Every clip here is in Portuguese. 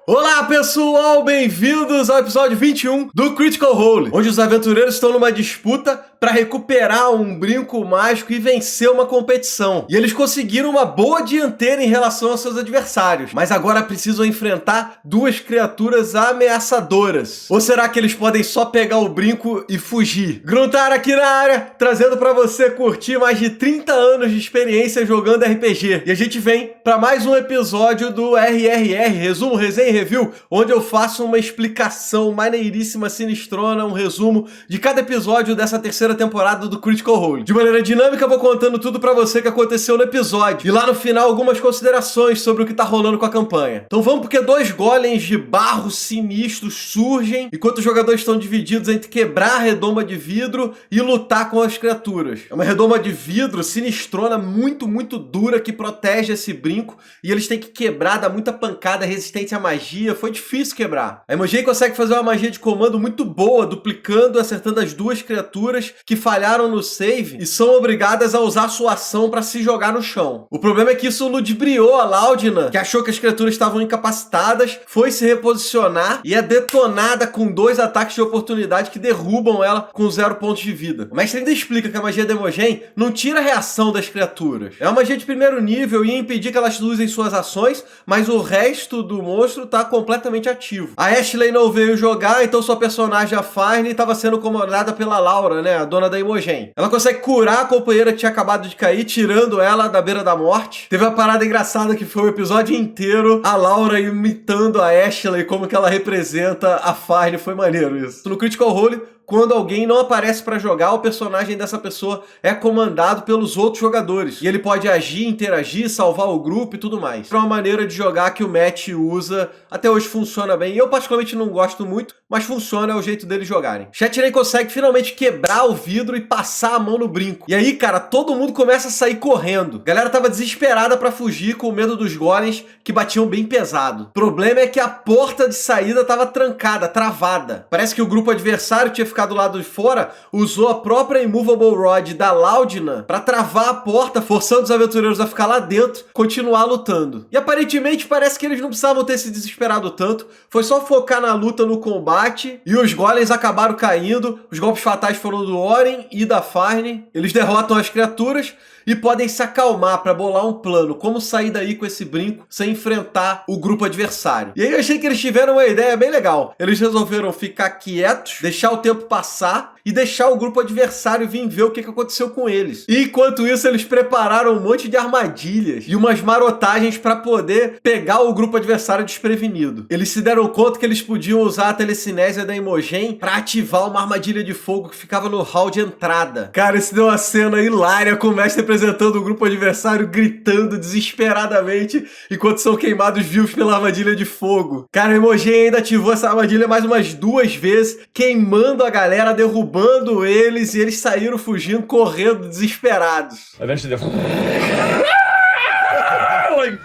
Olá pessoal, bem-vindos ao episódio 21 do Critical Role, onde os aventureiros estão numa disputa para recuperar um brinco mágico e vencer uma competição. E eles conseguiram uma boa dianteira em relação aos seus adversários, mas agora precisam enfrentar duas criaturas ameaçadoras. Ou será que eles podem só pegar o brinco e fugir? Gruntar aqui na área, trazendo para você curtir mais de 30 anos de experiência jogando RPG. E a gente vem para mais um episódio do RRR, Resumo, Resenha e Review, onde eu faço uma explicação maneiríssima, sinistrona, um resumo de cada episódio dessa terceira temporada do Critical Role. De maneira dinâmica, eu vou contando tudo pra você que aconteceu no episódio. E lá no final, algumas considerações sobre o que tá rolando com a campanha. Então vamos, porque dois golems de barro sinistros surgem, enquanto os jogadores estão divididos entre quebrar a redoma de vidro e lutar com as criaturas. É uma redoma de vidro sinistrona, muito dura, que protege esse brinco, e eles têm que quebrar, dar muita pancada, resistente à magia. Foi difícil quebrar. A Imogen consegue fazer uma magia de comando muito boa, duplicando e acertando as duas criaturas que falharam no save e são obrigadas a usar sua ação para se jogar no chão. O problema é que isso ludibriou a Laudina, que achou que as criaturas estavam incapacitadas, foi se reposicionar e é detonada com 2 ataques de oportunidade que derrubam ela com 0 pontos de vida. O mestre ainda explica que a magia da Imogen não tira a reação das criaturas. É uma magia de primeiro nível e ia impedir que elas usem suas ações, mas o resto do monstro tá completamente ativo. A Ashley não veio jogar, então sua personagem, a Farne, estava sendo comandada pela Laura, né, a dona da Imogen. Ela consegue curar a companheira que tinha acabado de cair, tirando ela da beira da morte. Teve uma parada engraçada que foi o episódio inteiro a Laura imitando a Ashley, como que ela representa a Farne. Foi maneiro isso. No Critical Role, quando alguém não aparece para jogar, o personagem dessa pessoa é comandado pelos outros jogadores. E ele pode agir, interagir, salvar o grupo e tudo mais. É uma maneira de jogar que o Matt usa, até hoje funciona bem. Eu particularmente não gosto muito, mas funciona, é o jeito deles jogarem. Chatney consegue finalmente quebrar o vidro e passar a mão no brinco. E aí, cara, todo mundo começa a sair correndo. A galera tava desesperada para fugir com medo dos golems que batiam bem pesado. O problema é que a porta de saída tava trancada, travada. Parece que o grupo adversário tinha ficado do lado de fora, usou a própria Immovable Rod da Laudina para travar a porta, forçando os aventureiros a ficar lá dentro, continuar lutando. E aparentemente parece que eles não precisavam ter se desesperado tanto, foi só focar na luta, no combate, e os golems acabaram caindo. Os golpes fatais foram do Oren e da Farne. Eles derrotam as criaturas e podem se acalmar para bolar um plano, como sair daí com esse brinco sem enfrentar o grupo adversário. E aí eu achei que eles tiveram uma ideia bem legal. Eles resolveram ficar quietos, deixar o tempo passar e deixar o grupo adversário vir ver o que aconteceu com eles. E enquanto isso, eles prepararam um monte de armadilhas e umas marotagens para poder pegar o grupo adversário desprevenido. Eles se deram conta que eles podiam usar a telecinésia da Imogen para ativar uma armadilha de fogo que ficava no hall de entrada. Cara, isso deu uma cena hilária com o mestre representando o grupo adversário gritando desesperadamente enquanto são queimados vivos pela armadilha de fogo. Cara, a Imogen ainda ativou essa armadilha mais umas 2 vezes, queimando a galera, derrubando eles, e eles saíram fugindo, correndo, desesperados. Eventually like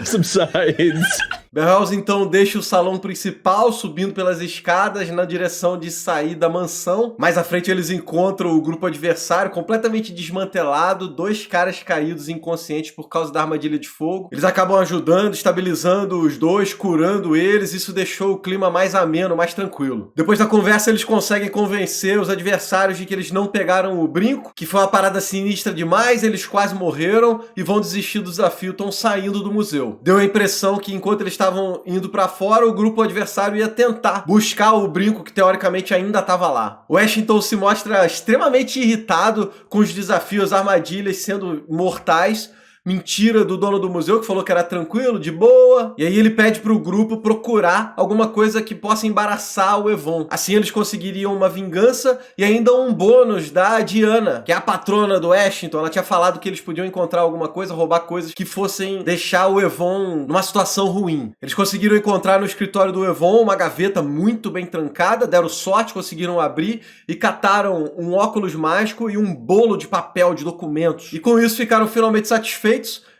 subsides. Berhouse então deixa o salão principal, subindo pelas escadas na direção de sair da mansão. Mais à frente eles encontram o grupo adversário completamente desmantelado, 2 caras caídos inconscientes por causa da armadilha de fogo. Eles acabam ajudando, estabilizando os dois, curando eles. Isso deixou o clima mais ameno, mais tranquilo. Depois da conversa eles conseguem convencer os adversários de que eles não pegaram o brinco, que foi uma parada sinistra demais, eles quase morreram e vão desistir do desafio, estão saindo do museu. Deu a impressão que enquanto eles estavam indo pra fora, o grupo adversário ia tentar buscar o brinco que teoricamente ainda estava lá. O Ash então se mostra extremamente irritado com os desafios, armadilhas sendo mortais. Mentira do dono do museu, que falou que era tranquilo, de boa. E aí ele pede pro grupo procurar alguma coisa que possa embaraçar o Evon. Assim eles conseguiriam uma vingança e ainda um bônus da Diana, que é a patrona do Ashington. Ela tinha falado que eles podiam encontrar alguma coisa, roubar coisas que fossem deixar o Evon numa situação ruim. Eles conseguiram encontrar no escritório do Evon uma gaveta muito bem trancada, deram sorte, conseguiram abrir e cataram um óculos mágico e um bolo de papel de documentos. E com isso ficaram finalmente satisfeitos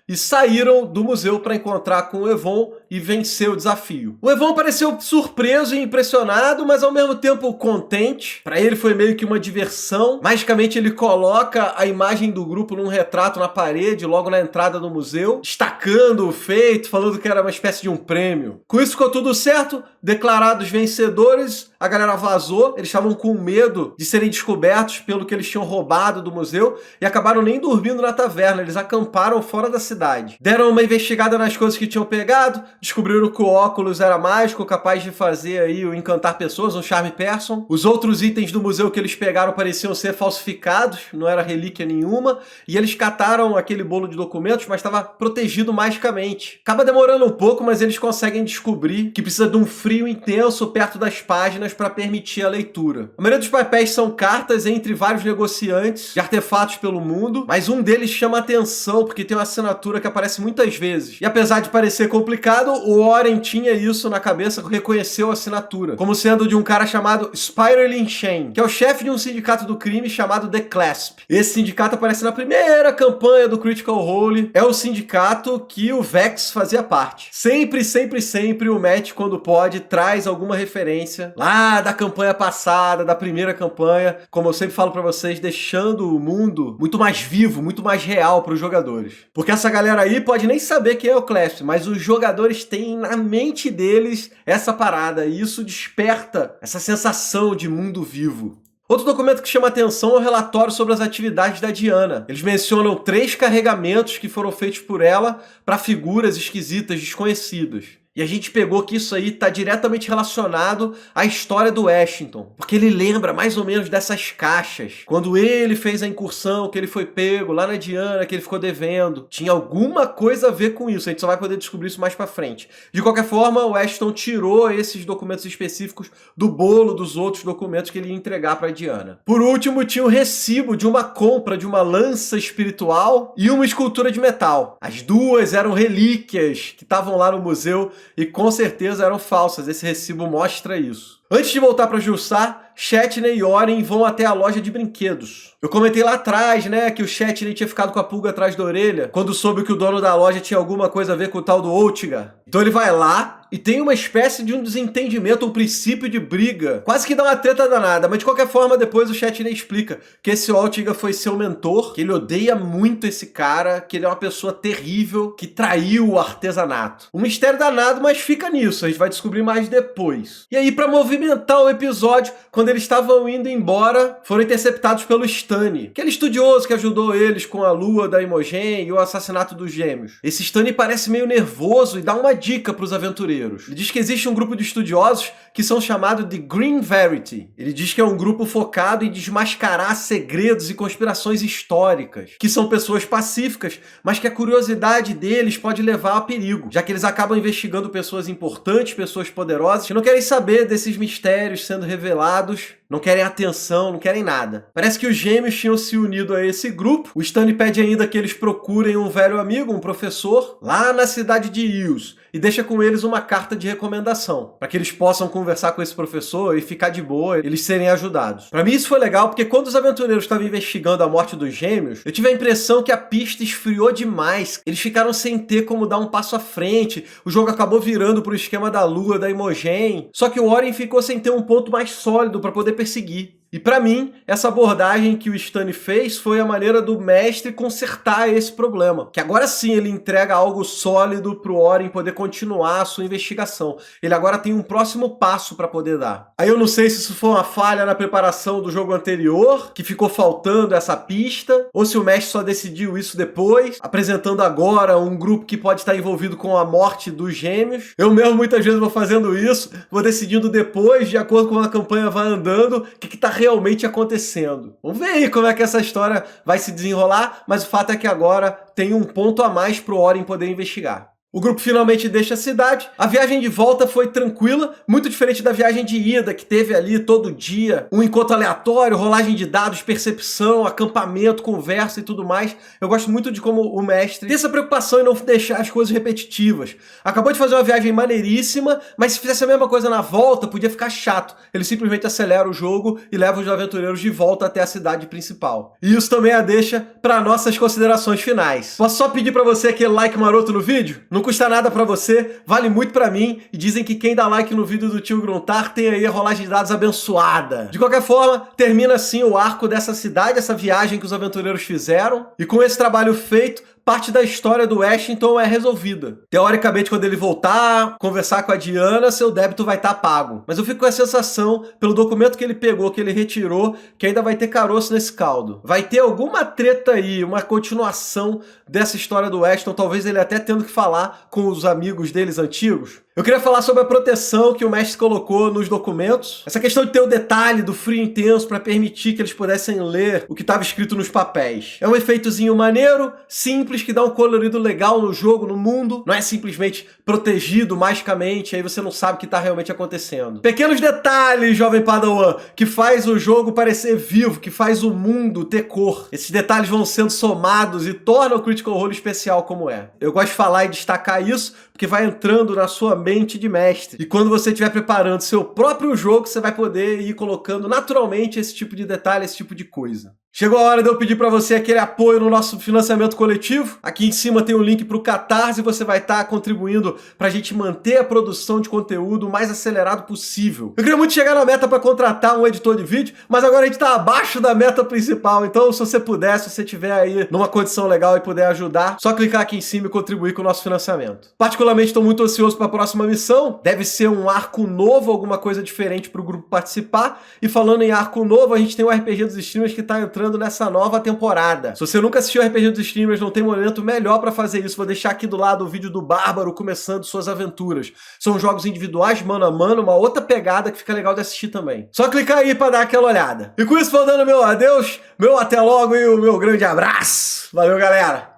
e saíram do museu para encontrar com o Evon e vencer o desafio. O Evon pareceu surpreso e impressionado, mas ao mesmo tempo contente. Para ele foi meio que uma diversão. Magicamente ele coloca a imagem do grupo num retrato na parede, logo na entrada do museu, destacando o feito, falando que era uma espécie de um prêmio. Com isso ficou tudo certo, declarados vencedores, a galera vazou, eles estavam com medo de serem descobertos pelo que eles tinham roubado do museu e acabaram nem dormindo na taverna, eles acamparam fora da cidade. Deram uma investigada nas coisas que tinham pegado, descobriram que o óculos era mágico, capaz de fazer aí o encantar pessoas, um charme person. Os outros itens do museu que eles pegaram pareciam ser falsificados, não era relíquia nenhuma, e eles cataram aquele bolo de documentos, mas estava protegido magicamente. Acaba demorando um pouco, mas eles conseguem descobrir que precisa de um frio intenso perto das páginas para permitir a leitura. A maioria dos papéis são cartas entre vários negociantes de artefatos pelo mundo, mas um deles chama atenção porque tem uma assinatura que aparece muitas vezes. E apesar de parecer complicado, o Oren tinha isso na cabeça, reconheceu a assinatura como sendo de um cara chamado Spiraling Chain, que é o chefe de um sindicato do crime chamado The Clasp. Esse sindicato aparece na primeira campanha do Critical Role, é o sindicato que o Vex fazia parte. Sempre o Matt, quando pode, traz alguma referência lá da campanha passada, da primeira campanha, como eu sempre falo pra vocês, deixando o mundo muito mais vivo, muito mais real pros jogadores. Porque essa galera aí pode nem saber quem é o Clasp, mas os jogadores têm na mente deles essa parada, e isso desperta essa sensação de mundo vivo. Outro documento que chama atenção é o relatório sobre as atividades da Diana. Eles mencionam 3 carregamentos que foram feitos por ela para figuras esquisitas, desconhecidas. E a gente pegou que isso aí está diretamente relacionado à história do Washington, porque ele lembra mais ou menos dessas caixas. Quando ele fez a incursão, que ele foi pego lá na Diana, que ele ficou devendo. Tinha alguma coisa a ver com isso, a gente só vai poder descobrir isso mais pra frente. De qualquer forma, o Washington tirou esses documentos específicos do bolo dos outros documentos que ele ia entregar pra Diana. Por último, tinha o recibo de uma compra de uma lança espiritual e uma escultura de metal. As duas eram relíquias que estavam lá no museu e com certeza eram falsas, esse recibo mostra isso. Antes de voltar para Julsar, Chetney e Oren vão até a loja de brinquedos. Eu comentei lá atrás, né, que o Chetney tinha ficado com a pulga atrás da orelha quando soube que o dono da loja tinha alguma coisa a ver com o tal do Oltigar. Então ele vai lá e tem uma espécie de um desentendimento, um princípio de briga. Quase que dá uma treta danada, mas de qualquer forma depois o Chetney explica que esse Oltigar foi seu mentor, que ele odeia muito esse cara, que ele é uma pessoa terrível, que traiu o artesanato. Um mistério danado, mas fica nisso, a gente vai descobrir mais depois. E aí, pra movimentar o episódio, quando eles estavam indo embora, foram interceptados pelo Stanny, aquele estudioso que ajudou eles com a lua da Imogen e o assassinato dos gêmeos. Esse Stanny parece meio nervoso e dá uma dica pros aventureiros. Ele diz que existe um grupo de estudiosos que são chamados de Green Verity. Ele diz que é um grupo focado em desmascarar segredos e conspirações históricas, que são pessoas pacíficas, mas que a curiosidade deles pode levar a perigo, já que eles acabam investigando pessoas importantes, pessoas poderosas, que não querem saber desses mistérios sendo revelados, não querem atenção, não querem nada. Parece que os gêmeos tinham se unido a esse grupo. O Stanny pede ainda que eles procurem um velho amigo, um professor, lá na cidade de Ills, e deixa com eles uma carta de recomendação, para que eles possam conversar com esse professor e ficar de boa, eles serem ajudados. Para mim isso foi legal, porque quando os aventureiros estavam investigando a morte dos gêmeos, eu tive a impressão que a pista esfriou demais. Eles ficaram sem ter como dar um passo à frente, o jogo acabou virando pro esquema da lua, da Imogen, só que o Oren ficou sem ter um ponto mais sólido para poder perseguir. E pra mim, essa abordagem que o Stanny fez foi a maneira do mestre consertar esse problema. Que agora sim ele entrega algo sólido pro Oren poder continuar a sua investigação. Ele agora tem um próximo passo pra poder dar. Aí eu não sei se isso foi uma falha na preparação do jogo anterior, que ficou faltando essa pista, ou se o mestre só decidiu isso depois, apresentando agora um grupo que pode estar envolvido com a morte dos gêmeos. Eu mesmo muitas vezes vou fazendo isso, vou decidindo depois, de acordo com a campanha vai andando, o que tá realmente acontecendo. Vamos ver aí como é que essa história vai se desenrolar, mas o fato é que agora tem um ponto a mais pro Oren poder investigar. O grupo finalmente deixa a cidade. A viagem de volta foi tranquila, muito diferente da viagem de ida, que teve ali todo dia um encontro aleatório, rolagem de dados, percepção, acampamento, conversa e tudo mais. Eu gosto muito de como o mestre tem essa preocupação em não deixar as coisas repetitivas. Acabou de fazer uma viagem maneiríssima, mas se fizesse a mesma coisa na volta, podia ficar chato. Ele simplesmente acelera o jogo e leva os aventureiros de volta até a cidade principal. E isso também a deixa para nossas considerações finais. Posso só pedir para você aquele like maroto no vídeo? Não custa nada pra você, vale muito pra mim, e dizem que quem dá like no vídeo do tio Gruntar tem aí a rolagem de dados abençoada. De qualquer forma, termina assim o arco dessa cidade, essa viagem que os aventureiros fizeram, e com esse trabalho feito, parte da história do Washington é resolvida. Teoricamente, quando ele voltar, conversar com a Diana, seu débito vai estar pago. Mas eu fico com a sensação, pelo documento que ele pegou, que ele retirou, que ainda vai ter caroço nesse caldo. Vai ter alguma treta aí, uma continuação dessa história do Washington, talvez ele até tendo que falar com os amigos deles antigos. Eu queria falar sobre a proteção que o mestre colocou nos documentos. Essa questão de ter o detalhe do frio intenso para permitir que eles pudessem ler o que estava escrito nos papéis. É um efeitozinho maneiro, simples, que dá um colorido legal no jogo, no mundo. Não é simplesmente protegido magicamente, aí você não sabe o que está realmente acontecendo. Pequenos detalhes, jovem Padawan, que faz o jogo parecer vivo, que faz o mundo ter cor. Esses detalhes vão sendo somados e tornam o Critical Role especial como é. Eu gosto de falar e destacar isso, porque vai entrando na sua mente de mestre. E quando você estiver preparando seu próprio jogo, você vai poder ir colocando naturalmente esse tipo de detalhe, esse tipo de coisa. Chegou a hora de eu pedir para você aquele apoio no nosso financiamento coletivo. Aqui em cima tem um link para o Catarse e você vai estar contribuindo para a gente manter a produção de conteúdo o mais acelerado possível. Eu queria muito chegar na meta para contratar um editor de vídeo, mas agora a gente está abaixo da meta principal. Então, se você puder, se você estiver aí numa condição legal e puder ajudar, só clicar aqui em cima e contribuir com o nosso financiamento. Particularmente, estou muito ansioso para a próxima missão. Deve ser um arco novo, alguma coisa diferente para o grupo participar. E falando em arco novo, a gente tem o RPG dos Streamers que está entrando nessa nova temporada. Se você nunca assistiu o RPG dos Streamers, não tem momento melhor pra fazer isso. Vou deixar aqui do lado o vídeo do Bárbaro começando suas aventuras. São jogos individuais, mano a mano, uma outra pegada que fica legal de assistir também. Só clicar aí pra dar aquela olhada. E com isso, vou dando meu adeus, meu até logo e o meu grande abraço. Valeu, galera!